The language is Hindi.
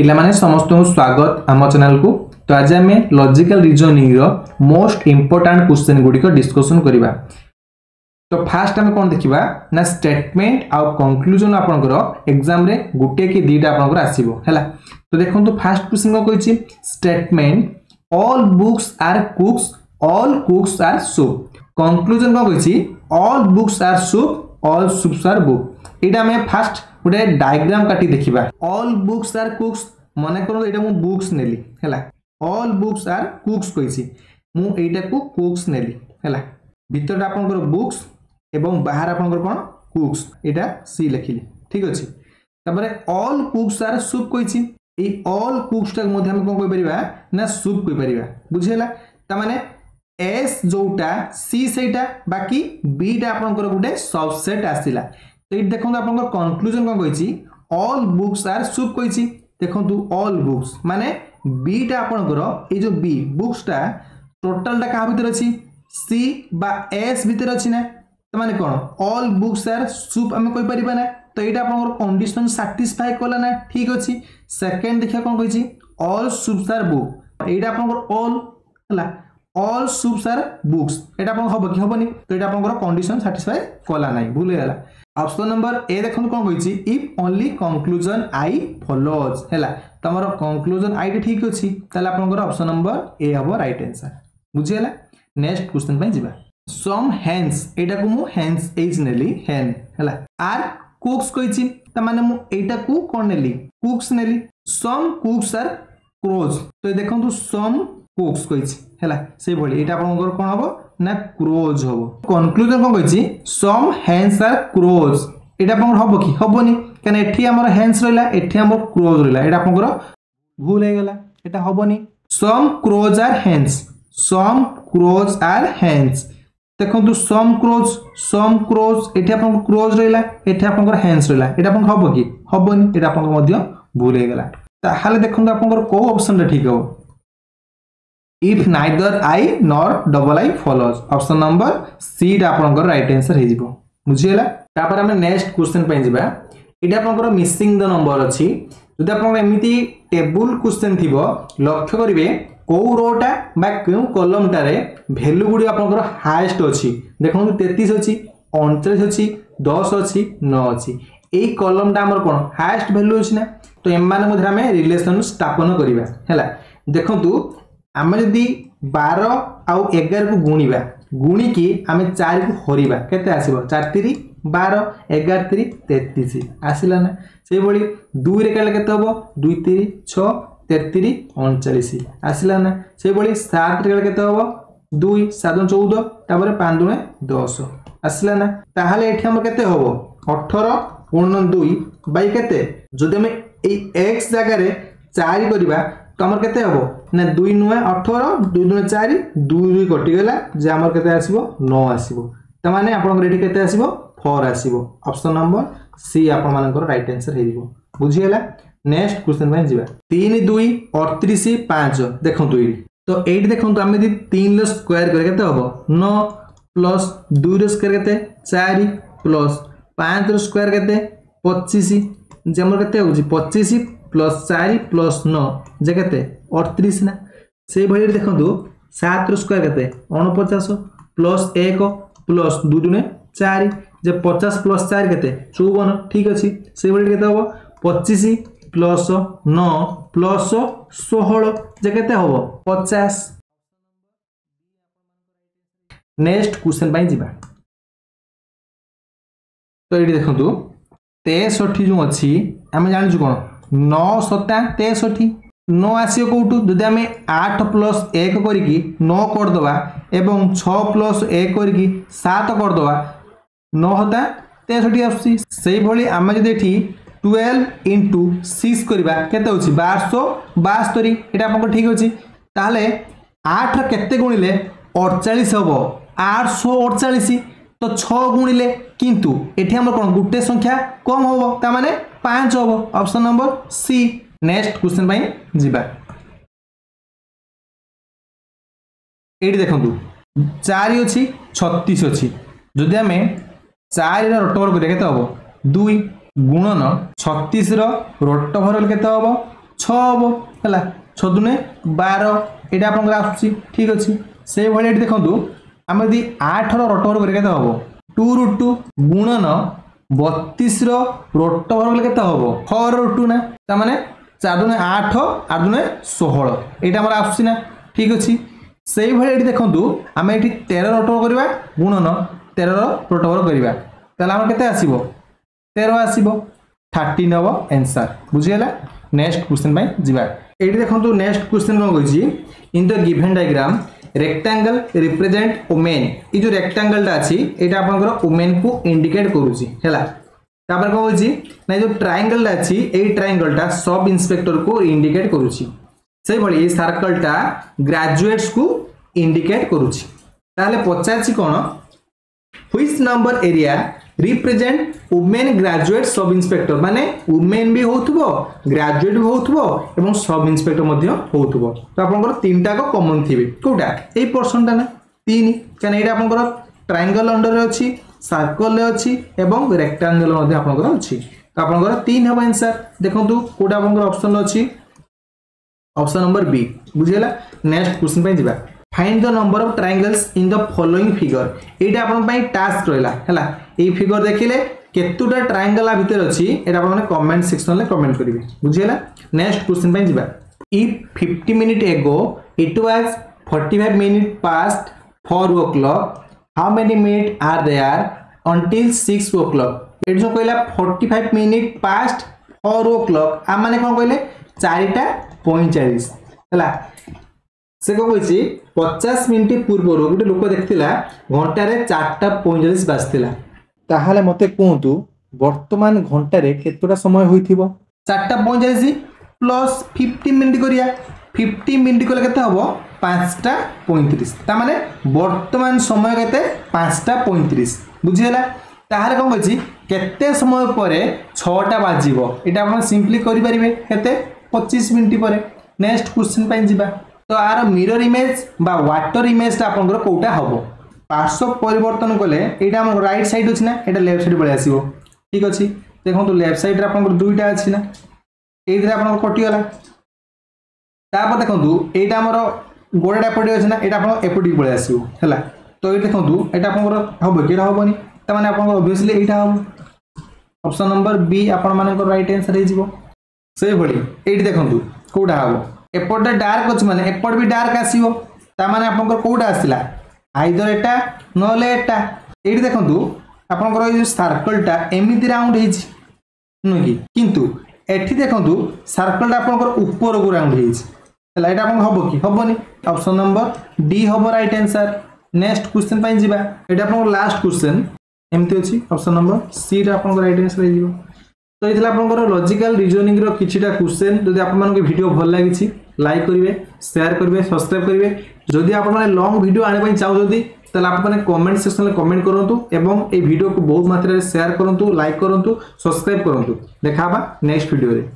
पिला माने समस्त को स्वागत आम चैनल को। तो आज आम लॉजिकल रीजनिंग रो मोस्ट इंपोर्टेंट क्वेश्चन गुडी को डिस्कशन करिबा। तो फास्ट आम कौन देखिबा ना स्टेटमेंट आउ कंक्लूजन आपनकर एग्जाम रे गुटे की दीटा आपनकर आसीबो हैला। तो देखंतु फास्ट क्वेश्चन को कहिछि statement all books are cooks, all cooks are soup. Conclusion को कहिछि all books are soup, all soups are book. एटा में फास्ट गोटे डायग्राम काटी देखिबा। ऑल बुक्स आर कुक्स माने करो एटा मु बुक्स नेली हैला। ऑल बुक्स आर कुक्स कहिछि मु एटा को कुक्स नेली हैला। भीतर आपनकर बुक्स एवं बाहर आपनकर कोन कुक्स एटा सी लिखिली ठीक अछि। तबरे ऑल कुक्स आर सूप कहिछि ए ऑल कुक्स टा मध्ये हम कोन कहि परिबा ना सूप कहि परिबा बुझिला। त माने एस जोटा सी सेटा बाकी बी टा आपनकर गुटे सबसेट आसिला। तो ये देखो आपनकर कंक्लूजन कोन कहिछि ऑल बुक्स आर सूप कहिछि। देखंतु ऑल बुक्स माने बी टा आपनकर ए जो बी बुक्स टा टोटल टा का भीतर अछि सी बा एस भीतर अछि ना। त माने कोन ऑल बुक्स आर सूप हम कहि परिबा ना। तो एटा आपनकर कंडीशन सैटिस्फाई करला ना ठीक अछि। सेकंड देखिया कोन कहिछि ऑल सूप्स आर बुक। एटा आपनकर ऑल हला ऑल सूप्स आर बुक्स एटा आपन हबो कि हबोनी। तो एटा आपनकर कंडीशन सैटिस्फाई करला नाही भूल गेला। ऑप्शन नंबर ए देखो कौन कहिछि if only conclusion I follows हैला। तमरो कंक्लूजन आई ठीक अछि ताले आपनकर ऑप्शन नंबर ए हबो राइट आंसर बुझियला। नेक्स्ट क्वेश्चन पय जिबा। सम हेन्स एटा को मु हेन्स एज नेली हेन हैला। आर कुक्स कहिछि त माने मु एटा को कोन नेली कुक्स नेली। सम कुक्स आर क्रोज। तो देखंतु सम कुक्स कहिछि हैला से भली एटा आपनकर कोन हबो ना क्रोज हबो। कंक्लूजन कोन कहिछि सम हेन्स आर क्रोज एटा आपनकर हबो कि हबोनी कने एठी हमर हेन्स रहला एठी हमर क्रोज रहला एटा आपनकर भूल हे गेला एटा हबोनी। Some crows are hens, some crows are hens. देखंतु सम क्रोज एठी आपनकर क्रोज रहला एठी आपनकर हेन्स रहला एटा आपनकर हबो कि हबोनी एटा आपनकर मध्य भूल हे गेला। ताहाले देखंतु आपनकर को ऑप्शन रे ठीक हो if neither I nor double I follows. Option number C टा आपनकर राइट आंसर हे जिवो बुझियला। तापर हम नेक्स्ट क्वेश्चन पे जिबा। एटा आपनकर मिसिंग द नंबर अछि। जदि आपन एमिति टेबल क्वेश्चन थिबो लक्ष्य करिवे को रोटा बा केउ कॉलम टारे वैल्यू गुडी आपनकर हाईएस्ट अछि। देखो 33 अछि 39 अछि 10 अछि 9 अछि। एई कॉलम टा हमर कोन हाईएस्ट वैल्यू अछि ना। तो एम माने मध्ये हम रिलेशन स्थापन करिवा हैला। देखंतु आमे जदि 12 आउ 11 को गुणीबा गुणी की आमे 4 को हरिबा केते आसीबो 4 3 12 11 3 33 आसिला ना। से बळी 2 रे काले केते हबो 2 3 6 33 39 आसिला ना। से बळी 7 रे काले केते हबो 2 7 14 तापर 5 2 10 आसिला ना। ताहाले एठी हम केते हबो 18 गुणन 2 बाई केते जदि हम ए x जगह रे 4 करिबा तो हमर केते हबो ना 2 9 18 2 2 4 2 2 कटि गेला जे हमर केते आसीबो 9 आसीबो। त माने आपन रेडी केते आसीबो 4 आसीबो। ऑप्शन नंबर सी आपन मानकर राइट आंसर हे दिबो बुझियला। नेक्स्ट क्वेश्चन पे जिबा। 3 2 38 5 देखंतु एडी। तो एडी देखंतु हम यदि 3 रो स्क्वायर करे केते हबो 9 प्लस 2 रो स्क्वायर केते 4 प्लस 5 रो स्क्वायर केते 25 जे हमर केते होउची 25 प्लस 4 प्लस 9 जे केते 38 ना। से भली देखंतु 7 रो स्क्वायर केते 49 प्लस 1 प्लस 2 2 4 जे 50 प्लस 4 केते 54 ठीक अछि। से भली केते हबो 25 प्लस 9 प्लस 16 जे केते हबो 50। नेक्स्ट क्वेश्चन पाई जिबा। तो एडी देखंतु 63 जो अछि हम जानि छु कोन 9 7 63 9 आसी कोटू जदि आमे 8 प्लस 1 करिकी 9 कर दबा एवं 6 प्लस 1 करिकी 7 कर दबा 9 होता 63 आसी। सेही भली आमे जदि एठी 12 into 6 करबा केते होची 1272 एटा आपन ठीक होची। ताले 8 केते गुणिले 48 हबो 848 तो 6 गुणिले किंतु एठी हमर कोन गुटे संख्या कम होबो ता माने 5 होबो। Option number C. Next question पई जिबा। एडी देखंतु 4 अछि 36 अछि जदि हमें 4 रा रोट ओवर करिया केते हबो 2 गुणन 36 रो रोट ओवर केते हबो 6 हम है 6 दुने 12 ये आपंकर आसुची ठीक अच्छे से भाई देखो आम यदि 8 रोटोवर करके हम 2 √2 गुणन 32 रोटोवर कले के हम 4 √2 ना ताने 4 दुने 8 8 दुने 16 यहाँ आम आसुची ना ठीक अच्छे से भाई देखो आम ये 13 रोटोवर करवा गुणन 13 रोटोवर करवा ताम के 13 आसो 13 हम आंसर बुझीगला। नेक्स्ट क्वेश्चन जावा ये देखो नेक्स्ट क्वेश्चन कौन कही in the given diagram rectangle represent women ये जो रेक्टेंगलटा अच्छी यहाँ आप वुमेन को इंडिकेट करुच्ची है कौन कही ना जो ट्रायंगलटा अच्छी ये ट्रायंगलटा सब इंस्पेक्टर को इंडिकेट करुच्ची से भाई सर्कलटा ग्रेजुएट्स को इंडिकेट करुच्ची ताहले पचार कौन which number area represent women graduate sub inspector माने वुमेन भी होथबो ग्रेजुएट भी होथबो एवं सब इंस्पेक्टर मध्ये होथबो तो आपनकर तीनटा को कॉमन थिबे कोटा ए पर्सनटा ना तीन काने एटा आपनकर ट्रायंगल अंडर रे अछि सर्कल रे अछि एवं रेक्टेंगल मध्ये आपनकर अछि तो आपनकर तीन हम आंसर देखंतु कोटा आपनकर ऑप्शन अछि ऑप्शन नंबर बी बुझियला। नेक्स्ट क्वेश्चन पे जिबा find the number of triangles in the following figure एटा आपन पई टास्क रहला हैला ए फिगर देखिले केतुटा ट्रायंगल आ भीतर अछि एटा आपन कमेंट सेक्शन ले कमेंट करिवे बुझियला। नेक्स्ट क्वेश्चन पे जिबा if 50 minute ago it was 45 minute past 4 o'clock how many minute are there until 6 o'clock at जो कहला 45 मिनट पास्ट 4 o'clock आ माने कोन कहले 4:45 हैला से कौन कही 50 मिनट पूर्व गोटे लोक देखा घंटे 4:45 बाजला ताहले मते कहतु वर्तमान घंटे केतोटा समय होइथिबो 4:45 प्लस 50 मिनट करिया 50 मिनट कले केते हबो 5:35 ता माने वर्तमान समय केते 5:35 बुझियला ताहले कौन कही केते समय परे 6टा बाजिबो एटा आपण सिंपली करि परिबे केते 25 मिनट परे। नेक्स्ट क्वेश्चन पे जिबा तो आर मिरर इमेज बा वाटर इमेज आपनकर कोटा हबो पार्श्व परिवर्तन कले एटा हम राइट साइड अछि ना एटा लेफ्ट साइड बळे आसीबो ठीक अछि देखो तो लेफ्ट साइड रे आपनकर दुईटा अछि ना एइथरे आपनकर कटि गला तापर देखंतु एटा हमर गोडाटा पडी अछि ना एटा आपन एपडी बळे आसीबो हैला तो ए देखंतु एटा आपनकर हबो केडा हबोनी त माने आपनकर ऑब्वियसली एटा हबो ऑप्शन नंबर बी आपन मानकर राइट आंसर हे जिवो से भली एइट देखंतु कोडा हबो एपटा डार्क अछि माने एपट भी डार्क आसीबो ता माने आपनकर कोडा आसिला आइदर एटा नले एटा एठी देखंतु आपनकर ए सर्कलटा एमिति राउंड हेछि नुकी किंतु एठी देखंतु सर्कलटा आपनकर ऊपर को राउंड हेछि हला एटा आपन हबो कि हबोनी ऑप्शन नंबर डी हबो राइट आंसर। नेक्स्ट क्वेश्चन पई जिबा एटा आपन लास्ट क्वेश्चन एमति अछि ऑप्शन नंबर सी रा आपन राइट आंसर हे जिवो तो ये आपंकर लॉजिकल रीजनिंग रो किछिटा क्वेश्चन जदि आपन मन के वीडियो भल लागिछि लाइक करिवे शेयर करिवे सब्सक्राइब करिवे जदि आपन माने लॉन्ग वीडियो आने पई चाहौ जदि तले आप माने कमेंट सेक्शन में कमेंट करंतु एवं ए वीडियो को बहुत मात्रा रे शेयर करंतु लाइक करंतु सब्सक्राइब करंतु देखाबा नेक्स्ट वीडियो रे।